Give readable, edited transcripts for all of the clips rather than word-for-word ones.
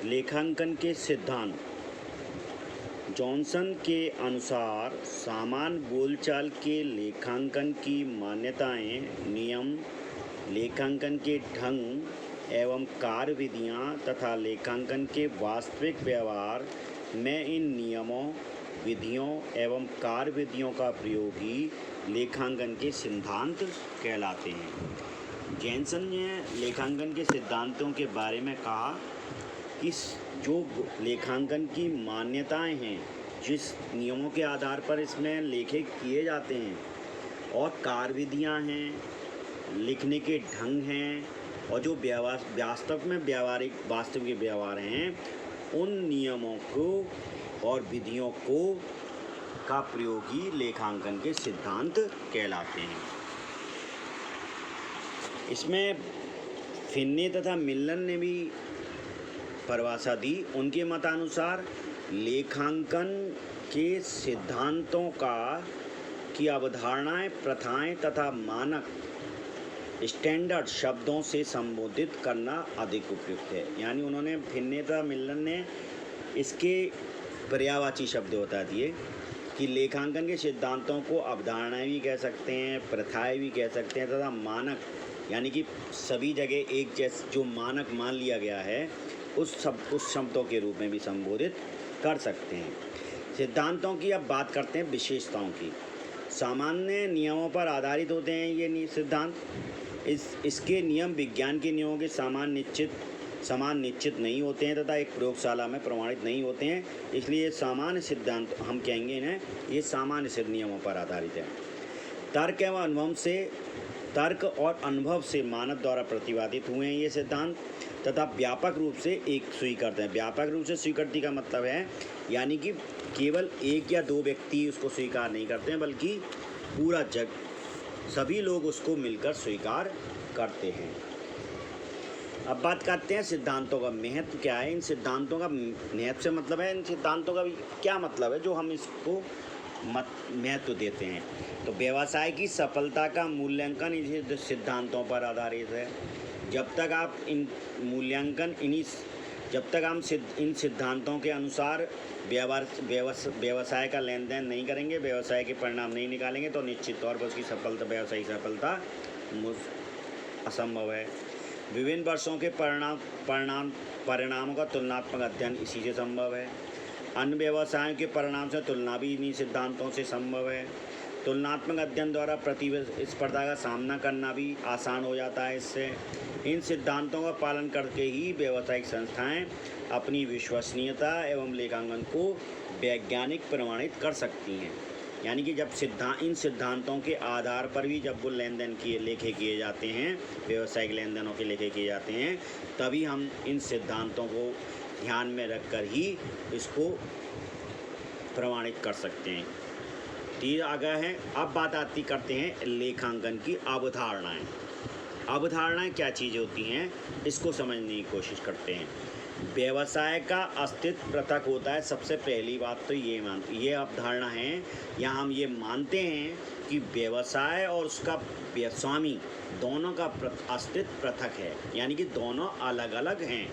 लेखांकन के सिद्धांत। जॉनसन के अनुसार सामान्य बोलचाल के लेखांकन की मान्यताएं, नियम, लेखांकन के ढंग एवं कार्यविधियां तथा लेखांकन के वास्तविक व्यवहार में इन नियमों, विधियों एवं कार्यविधियों का प्रयोग ही लेखांकन के सिद्धांत कहलाते हैं। जॉनसन ने लेखांकन के सिद्धांतों के बारे में कहा कि जो लेखांकन की मान्यताएं हैं, जिस नियमों के आधार पर इसमें लेखे किए जाते हैं, और कार्यविधियां हैं, लिखने के ढंग हैं, और जो वास्तविक व्यवहार हैं, उन नियमों को और विधियों को का प्रयोग ही लेखांकन के सिद्धांत कहलाते हैं। इसमें फिन्ने तथा मिल्लन ने भी परिभाषा दी। उनके मतानुसार लेखांकन के सिद्धांतों की अवधारणाएं, प्रथाएं तथा मानक स्टैंडर्ड शब्दों से संबोधित करना अधिक उपयुक्त है। यानी उन्होंने फिन्ने तथा मिल्लन ने इसके पर्यायवाची शब्द बता दिए कि लेखांकन के सिद्धांतों को अवधारणाएं भी कह सकते हैं, प्रथाएं भी कह सकते हैं, तथा मानक यानी कि सभी जगह एक जैसे जो मानक मान लिया गया है उस शब्दों के रूप में भी संबोधित कर सकते हैं। सिद्धांतों की अब बात करते हैं विशेषताओं की। सामान्य नियमों पर आधारित होते हैं ये सिद्धांत। इसके नियम विज्ञान के नियमों के समान निश्चित नहीं होते हैं तथा एक प्रयोगशाला में प्रमाणित नहीं होते हैं। इसलिए सामान्य सिद्धांत हम कहेंगे इन्हें, ये सामान्य सिद्ध नियमों पर आधारित है। तर्क और अनुभव से मानव द्वारा प्रतिपादित हुए हैं ये सिद्धांत, तथा व्यापक रूप से स्वीकृत हैं। व्यापक रूप से स्वीकृति का मतलब है यानी कि केवल एक या दो व्यक्ति उसको स्वीकार नहीं करते हैं, बल्कि पूरा सभी लोग उसको मिलकर स्वीकार करते हैं। अब बात करते हैं सिद्धांतों का महत्व क्या है। इन सिद्धांतों का महत्व से मतलब है इन सिद्धांतों का क्या मतलब है जो हम इसको महत्व देते हैं। तो व्यवसाय की सफलता का मूल्यांकन इन्हीं सिद्धांतों पर आधारित है। जब तक हम इन सिद्धांतों के अनुसार व्यवसाय का लेन देन नहीं करेंगे, व्यवसाय के परिणाम नहीं निकालेंगे, तो निश्चित तौर पर उसकी व्यवसायिक सफलता असंभव है। विभिन्न वर्षों के परिणामों का तुलनात्मक अध्ययन इसी से संभव है। अन्य व्यवसायों के परिणाम से तुलना भी इन्हीं सिद्धांतों से संभव है। तुलनात्मक अध्ययन द्वारा प्रतिस्पर्धा का सामना करना भी आसान हो जाता है। इससे इन सिद्धांतों का पालन करके ही व्यावसायिक संस्थाएं अपनी विश्वसनीयता एवं लेखांकन को वैज्ञानिक प्रमाणित कर सकती हैं। यानी कि जब इन सिद्धांतों के आधार पर भी जब वो लेन देन लेखे किए जाते हैं, व्यावसायिक लेन देनों के लेखे किए जाते हैं, तभी हम इन सिद्धांतों को ध्यान में रखकर ही इसको प्रमाणित कर सकते हैं। ठीक आगे है। अब बात करते हैं लेखांकन की अवधारणाएं। अवधारणाएं क्या चीज़ें होती हैं, इसको समझने की कोशिश करते हैं। व्यवसाय का अस्तित्व पृथक होता है। सबसे पहली बात तो ये अवधारणा है, यहाँ हम ये मानते हैं कि व्यवसाय और उसका स्वामी दोनों का अस्तित्व पृथक है, यानी कि दोनों अलग अलग हैं।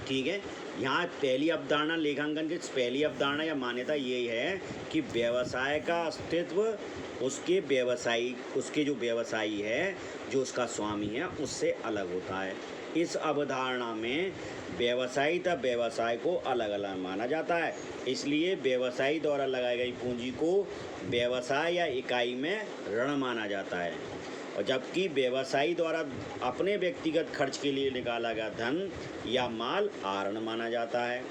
ठीक है। यहाँ पहली अवधारणा लेखांकन की पहली अवधारणा या मान्यता यही है कि व्यवसाय का अस्तित्व उसके जो व्यवसायी है, जो उसका स्वामी है, उससे अलग होता है। इस अवधारणा में व्यवसायी तथा व्यवसाय को अलग अलग माना जाता है। इसलिए व्यवसायी द्वारा लगाई गई पूंजी को व्यवसाय या इकाई में ऋण माना जाता है, और जबकि व्यवसायी द्वारा अपने व्यक्तिगत खर्च के लिए निकाला गया धन या माल आरण माना जाता है।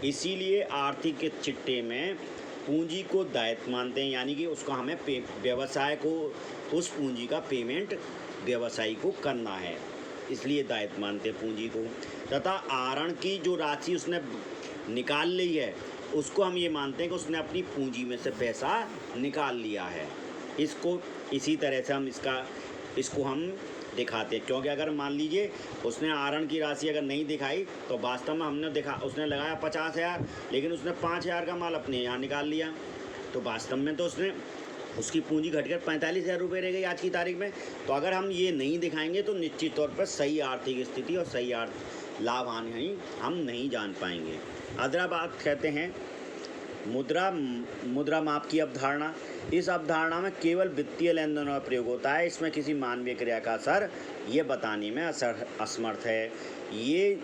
इसीलिए आर्थिक चिट्ठे में पूंजी को दायित्व मानते हैं, यानी कि उसको हमें व्यवसाय को उस पूंजी का पेमेंट व्यवसायी को करना है, इसलिए दायित्व मानते हैं पूंजी को। तथा आरण की जो राशि उसने निकाल ली है, उसको हम ये मानते हैं कि उसने अपनी पूंजी में से पैसा निकाल लिया है। इसी तरह से हम इसको हम दिखाते हैं, क्योंकि अगर मान लीजिए उसने आरण की राशि अगर नहीं दिखाई तो वास्तव में उसने लगाया 50,000, लेकिन उसने 5,000 का माल अपने यहाँ निकाल लिया, तो वास्तव में तो उसकी पूंजी घटकर 45,000 रुपये रह गई आज की तारीख में। तो अगर हम ये नहीं दिखाएंगे तो निश्चित तौर पर सही आर्थिक स्थिति और सही लाभ हानि हम नहीं जान पाएंगे। अगला बात कहते हैं मुद्रा माप की अवधारणा। इस अवधारणा में केवल वित्तीय लेन देनों का प्रयोग होता है। इसमें किसी मानवीय क्रिया का असर ये बताने में असमर्थ है। ये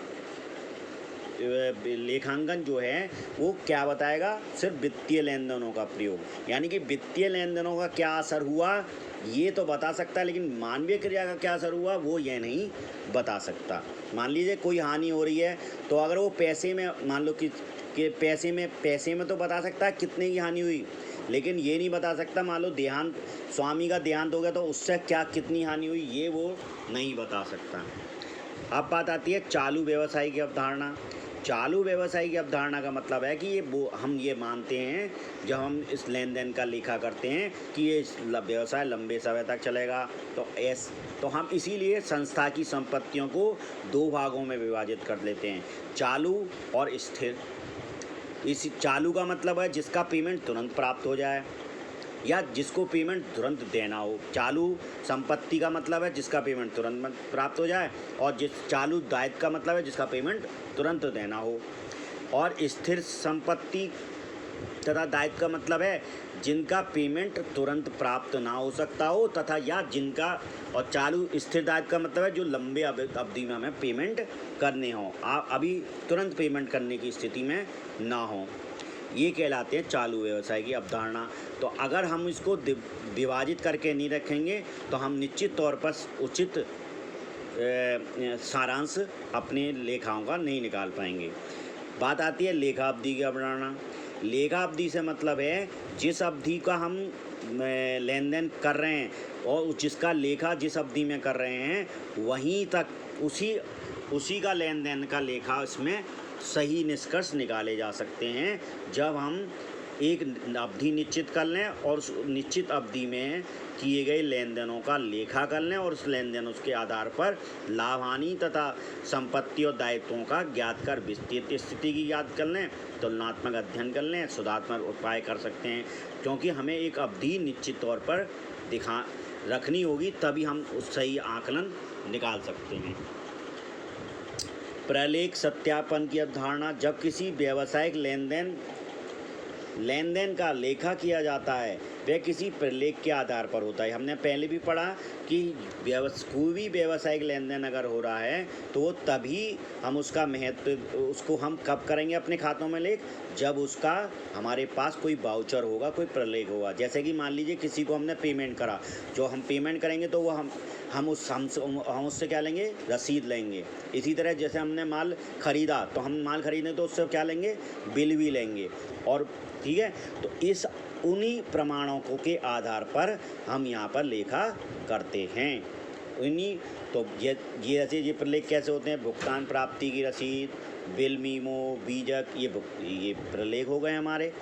लेखांकन जो है वो क्या बताएगा, सिर्फ वित्तीय लेन देनों का प्रयोग, यानी कि वित्तीय लेन देनों का क्या असर हुआ ये तो बता सकता है, लेकिन मानवीय क्रिया का क्या असर हुआ वो ये नहीं बता सकता। मान लीजिए कोई हानि हो रही है तो अगर वो पैसे में, मान लो कि पैसे में तो बता सकता है कितने की हानि हुई, लेकिन ये नहीं बता सकता मान लो स्वामी का देहांत हो गया तो उससे क्या कितनी हानि हुई, ये वो नहीं बता सकता। अब बात आती है चालू व्यवसाय की अवधारणा। चालू व्यवसाय की अवधारणा का मतलब है कि हम ये मानते हैं जब हम इस लेन देन का लेखा करते हैं कि ये व्यवसाय लंबे समय तक चलेगा, तो हम इसीलिए संस्था की संपत्तियों को दो भागों में विभाजित कर लेते हैं, चालू और स्थिर। इस चालू का मतलब है जिसका पेमेंट तुरंत प्राप्त हो जाए या जिसको पेमेंट तुरंत देना हो। चालू संपत्ति का मतलब है जिसका पेमेंट तुरंत प्राप्त हो जाए, और चालू दायित्व का मतलब है जिसका पेमेंट तुरंत देना हो। और स्थिर संपत्ति तथा दायित्व का मतलब है जिनका पेमेंट तुरंत प्राप्त ना हो सकता हो तथा या जिनका, और चालू स्थिर दायित्व का मतलब है जो लंबे अवधि में हमें पेमेंट करने हों, अभी तुरंत पेमेंट करने की स्थिति में ना हो, ये कहलाते हैं चालू व्यवसाय की अवधारणा। तो अगर हम इसको विभाजित करके नहीं रखेंगे तो हम निश्चित तौर पर उचित सारांश अपने लेखाओं का नहीं निकाल पाएंगे। बात आती है लेखा अवधि की अवधारणा। लेखा अवधि से मतलब है जिस अवधि का हम लेन देन कर रहे हैं और जिसका लेखा जिस अवधि में कर रहे हैं वहीं तक उसी का लेन देन का लेखा इसमें सही निष्कर्ष निकाले जा सकते हैं जब हम एक अवधि निश्चित कर लें और उस निश्चित अवधि में किए गए लेन देनों का लेखा कर लें और उस लेन देन उसके आधार पर लाभ हानि तथा संपत्ति और दायित्वों का ज्ञात कर विस्तृत स्थिति की याद कर लें, तुलनात्मक अध्ययन कर लें, सुधारात्मक उपाय कर सकते हैं। क्योंकि हमें एक अवधि निश्चित तौर पर रखनी होगी, तभी हम उस सही आकलन निकाल सकते हैं। प्रलेख सत्यापन की अवधारणा। जब किसी व्यावसायिक लेन देन का लेखा किया जाता है वह किसी प्रलेख के आधार पर होता है। हमने पहले भी पढ़ा कि कोई भी व्यावसायिक लेन देन अगर हो रहा है तो वो तभी हम उसको हम कब करेंगे अपने खातों में लेख, जब उसका हमारे पास कोई वाउचर होगा, कोई प्रलेख होगा। जैसे कि मान लीजिए किसी को हमने पेमेंट करा, जो हम पेमेंट करेंगे तो वो हम उससे क्या लेंगे, रसीद लेंगे। इसी तरह जैसे हमने माल ख़रीदा तो हम माल खरीदें तो उससे क्या लेंगे, बिल भी लेंगे। और ठीक है, तो उन्हीं प्रमाणों के आधार पर हम यहाँ पर लेखा करते हैं। तो ये प्रलेख कैसे होते हैं, भुगतान प्राप्ति की रसीद, बिल मीमो, बीजक, ये प्रलेख हो गए हमारे।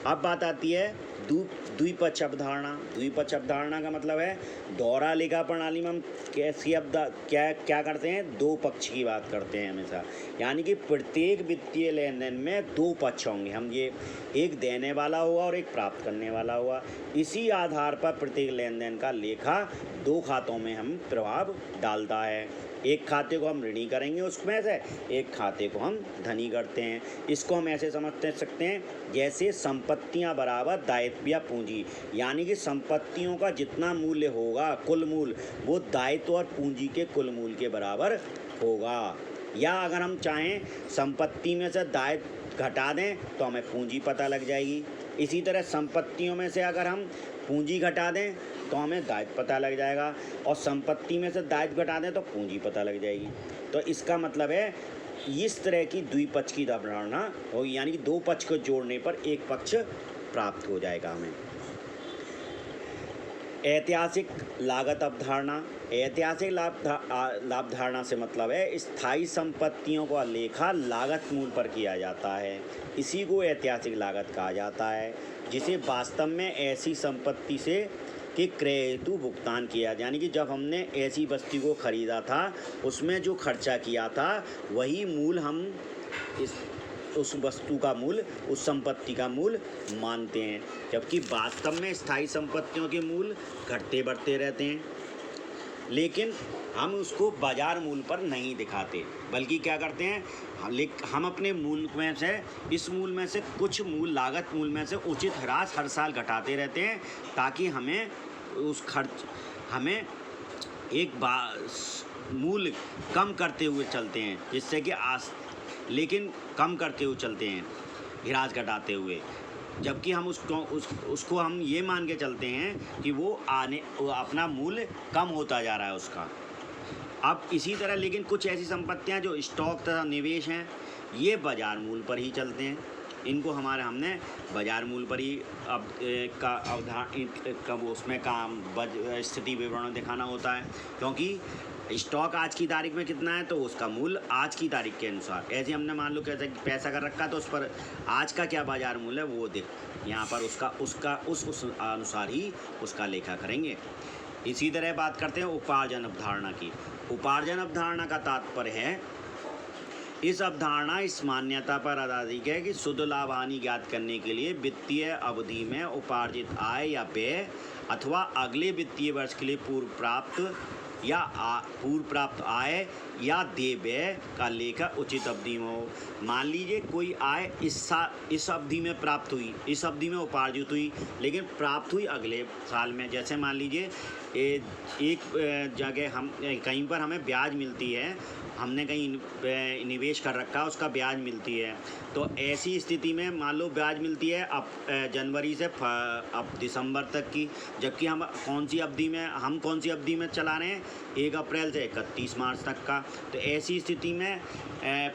अब बात आती है द्विपक्ष अवधारणा। द्विपक्ष अवधारणा का मतलब है दोहरा लेखा प्रणाली में हम क्या करते हैं, दो पक्ष की बात करते हैं हमेशा। यानी कि प्रत्येक वित्तीय लेन देन में दो पक्ष होंगे, हम ये एक देने वाला हुआ और एक प्राप्त करने वाला हुआ। इसी आधार पर प्रत्येक लेन देन का लेखा दो खातों में हम प्रभाव डालता है। एक खाते को हम ऋणी करेंगे उसमें से, एक खाते को हम धनी करते हैं। इसको हम ऐसे समझ सकते हैं जैसे संपत्तियां बराबर दायित्व या पूंजी, यानी कि संपत्तियों का जितना मूल्य होगा, कुल मूल्य, वो दायित्व और पूंजी के कुल मूल्य के बराबर होगा। या अगर हम चाहें संपत्ति में से दायित्व घटा दें तो हमें पूंजी पता लग जाएगी। इसी तरह संपत्तियों में से अगर हम पूंजी घटा दें तो हमें दायित्व पता लग जाएगा, और संपत्ति में से दायित्व घटा दें तो पूंजी पता लग जाएगी। तो इसका मतलब है इस तरह की द्विपक्ष की अवधारणा होगी, यानी कि दो पक्ष को जोड़ने पर एक पक्ष प्राप्त हो जाएगा हमें। ऐतिहासिक लागत अवधारणा। ऐतिहासिक लाभ धारणा से मतलब है स्थायी संपत्तियों का लेखा लागत मूल पर किया जाता है, इसी को ऐतिहासिक लागत कहा जाता है, जिसे वास्तव में ऐसी संपत्ति से कि क्रय हेतु भुगतान किया, यानी कि जब हमने ऐसी वस्तु को ख़रीदा था उसमें जो खर्चा किया था वही मूल हम उस वस्तु का मूल, उस संपत्ति का मूल मानते हैं। जबकि वास्तव में स्थायी संपत्तियों के मूल घटते बढ़ते रहते हैं। लेकिन हम उसको बाजार मूल्य पर नहीं दिखाते, बल्कि क्या करते हैं, हम अपने मूल्य में से, इस मूल्य में से कुछ मूल्य, लागत मूल्य में से उचित ह्रास हर साल घटाते रहते हैं, ताकि हमें एक मूल्य कम करते हुए चलते हैं, जिससे कि लेकिन कम करते हुए चलते हैं, ह्रास घटाते हुए, जबकि हम उसको हम ये मान के चलते हैं कि वो अपना मूल्य कम होता जा रहा है उसका। अब इसी तरह लेकिन कुछ ऐसी संपत्तियां जो स्टॉक तथा निवेश हैं, ये बाजार मूल्य पर ही चलते हैं। इनको हमने बाजार मूल्य पर ही उसमें स्थिति विवरण दिखाना होता है, क्योंकि स्टॉक आज की तारीख में कितना है तो उसका मूल्य आज की तारीख के अनुसार, ऐसे हमने मान लो कैसे पैसा कर रखा तो उस पर आज का क्या बाजार मूल्य है वो यहाँ पर उस अनुसार ही उसका लेखा करेंगे। इसी तरह बात करते हैं उपार्जन अवधारणा की। उपार्जन अवधारणा का तात्पर्य है, इस अवधारणा इस मान्यता पर आधारित है कि शुद्ध लाभ हानि ज्ञात करने के लिए वित्तीय अवधि में उपार्जित आय या व्यय अथवा अगले वित्तीय वर्ष के लिए पूर्व प्राप्त आय या देय व्यय का लेखा उचित अवधि में हो। मान लीजिए कोई आय इस अवधि में प्राप्त हुई, इस अवधि में उपार्जित हुई, लेकिन प्राप्त हुई अगले साल में। जैसे मान लीजिए एक जगह कहीं पर हमें ब्याज मिलती है, हमने कहीं निवेश कर रखा, उसका ब्याज मिलती है, तो ऐसी स्थिति में मान लो ब्याज मिलती है अब जनवरी से अब दिसंबर तक की, जबकि हम कौन सी अवधि में चला रहे हैं, 1 अप्रैल से 31 मार्च तक का। तो ऐसी स्थिति में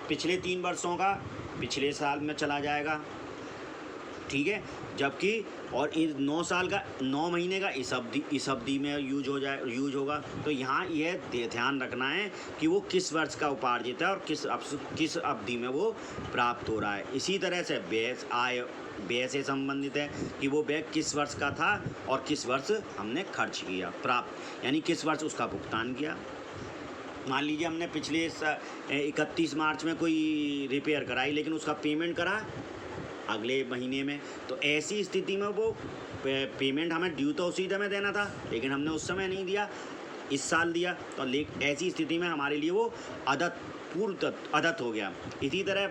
पिछले 3 वर्षों का पिछले साल में चला जाएगा, ठीक है, जबकि और 9 साल का 9 महीने का इस अवधि में यूज होगा। तो यहाँ यह ध्यान रखना है कि वो किस वर्ष का उपार्जित है और किस अवधि में वो प्राप्त हो रहा है। इसी तरह से व्यय से संबंधित है कि वो व्यय किस वर्ष का था और किस वर्ष हमने खर्च किया, यानी किस वर्ष उसका भुगतान किया। मान लीजिए हमने पिछले 31 मार्च में कोई रिपेयर कराई, लेकिन उसका पेमेंट करा अगले महीने में, तो ऐसी स्थिति में वो पेमेंट हमें ड्यू तो उसी समय देना था, लेकिन हमने उस समय नहीं दिया, इस साल दिया, तो ऐसी स्थिति में हमारे लिए वो अदत हो गया। इसी तरह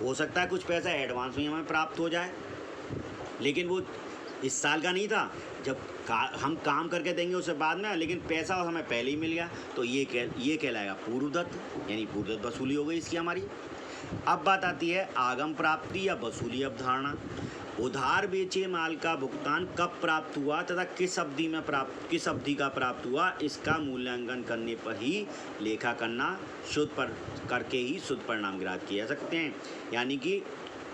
हो सकता है कुछ पैसा एडवांस में हमें प्राप्त हो जाए, लेकिन वो इस साल का नहीं था, जब हम काम करके देंगे उससे बाद में, लेकिन पैसा हमें पहले ही मिल गया, तो ये कहलाएगा पूर्वदत्त, यानी पूर्वदत्त वसूली हो गई इसकी हमारी। अब बात आती है आगम प्राप्ति या वसूली अवधारणा। उधार बेचे माल का भुगतान कब प्राप्त हुआ तथा किस अवधि का प्राप्त हुआ, इसका मूल्यांकन करने पर ही लेखा करके ही शुद्ध परिणाम ग्राह्य किए जा सकते हैं। यानी कि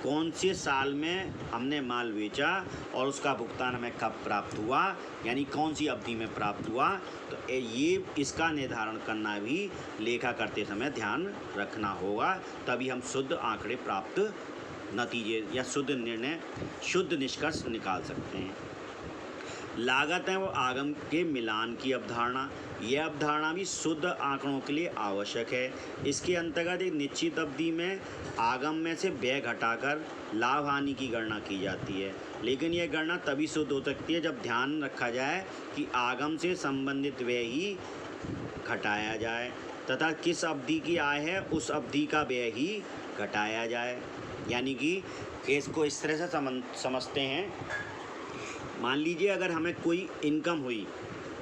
कौन से साल में हमने माल बेचा और उसका भुगतान हमें कब प्राप्त हुआ, यानी कौन सी अवधि में प्राप्त हुआ, तो ये इसका निर्धारण करना भी लेखा करते समय ध्यान रखना होगा, तभी हम शुद्ध आंकड़े प्राप्त नतीजे या शुद्ध निष्कर्ष निकाल सकते हैं। लागत है वो आगम के मिलान की अवधारणा। यह अवधारणा भी शुद्ध आंकड़ों के लिए आवश्यक है। इसके अंतर्गत एक निश्चित अवधि में आगम में से व्यय घटाकर लाभ हानि की गणना की जाती है, लेकिन यह गणना तभी शुद्ध हो सकती है जब ध्यान रखा जाए कि आगम से संबंधित व्यय ही घटाया जाए तथा किस अवधि की आय है उस अवधि का व्यय ही घटाया जाए। यानी कि इसको इस तरह से समझते हैं, मान लीजिए अगर हमें कोई इनकम हुई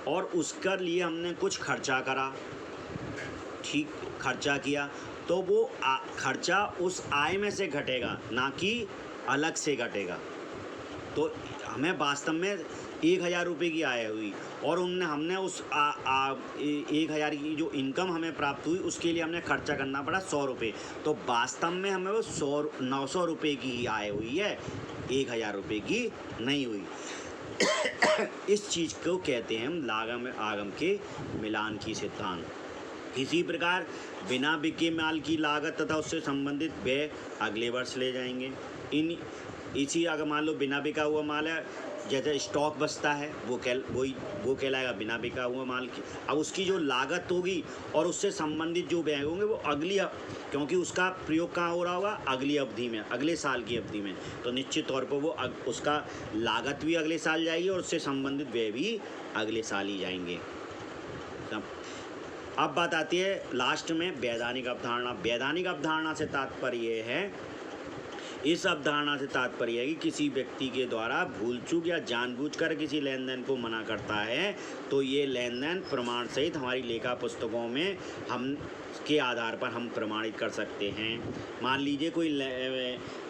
और उसके लिए हमने कुछ खर्चा करा, ठीक खर्चा किया, तो वो खर्चा उस आय में से घटेगा, ना कि अलग से घटेगा। तो हमें वास्तव में 1000 रुपये की आय हुई और हमने उस 1000 की जो इनकम हमें प्राप्त हुई उसके लिए हमने खर्चा करना पड़ा 100 रुपये, तो वास्तव में हमें वो 900 रुपये की ही आय हुई है, 1000 रुपये की नहीं हुई। इस चीज़ को कहते हैं हम आगम के मिलान की सिद्धांत। इसी प्रकार बिना बिके माल की लागत तथा उससे संबंधित व्यय अगले वर्ष ले जाएंगे। अगर मान लो बिना बिका हुआ माल है, जैसे स्टॉक बचता है, वो कहलाएगा बिना बिका हुआ माल की। अब उसकी जो लागत होगी और उससे संबंधित जो व्यय होंगे वो क्योंकि उसका प्रयोग कहाँ हो रहा होगा, अगली अवधि में, अगले साल की अवधि में, तो निश्चित तौर पर वो उसका लागत भी अगले साल जाएगी और उससे संबंधित व्यय भी अगले साल ही जाएंगे। अब बात आती है लास्ट में वैधानिक अवधारणा। वैधानिक अवधारणा से तात्पर्य है, इस अवधारणा से तात्पर्य है कि किसी व्यक्ति के द्वारा भूल चूक या जानबूझकर किसी लेन देन को मना करता है तो ये लेन देन प्रमाण सहित हमारी लेखा पुस्तकों में हम के आधार पर हम प्रमाणित कर सकते हैं। मान लीजिए कोई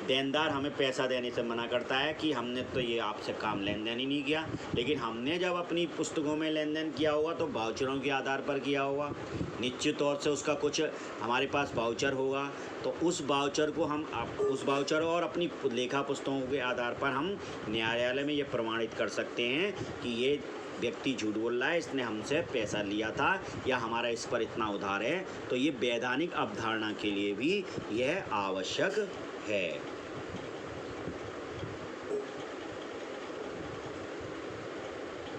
देनदार हमें पैसा देने से मना करता है कि हमने तो ये आपसे काम लेन देन ही नहीं किया, लेकिन हमने जब अपनी पुस्तकों में लेन देन किया होगा तो वाउचरों के आधार पर किया होगा, निश्चित तौर से उसका कुछ हमारे पास वाउचर होगा, तो उस वाउचर को हम उस वाउचर और अपनी लेखा पुस्तकों के आधार पर हम न्यायालय में ये प्रमाणित कर सकते हैं कि ये व्यक्ति झूठ बोल रहा है, इसने हमसे पैसा लिया था या हमारा इस पर इतना उधार है। तो ये वैधानिक अवधारणा के लिए भी यह आवश्यक है।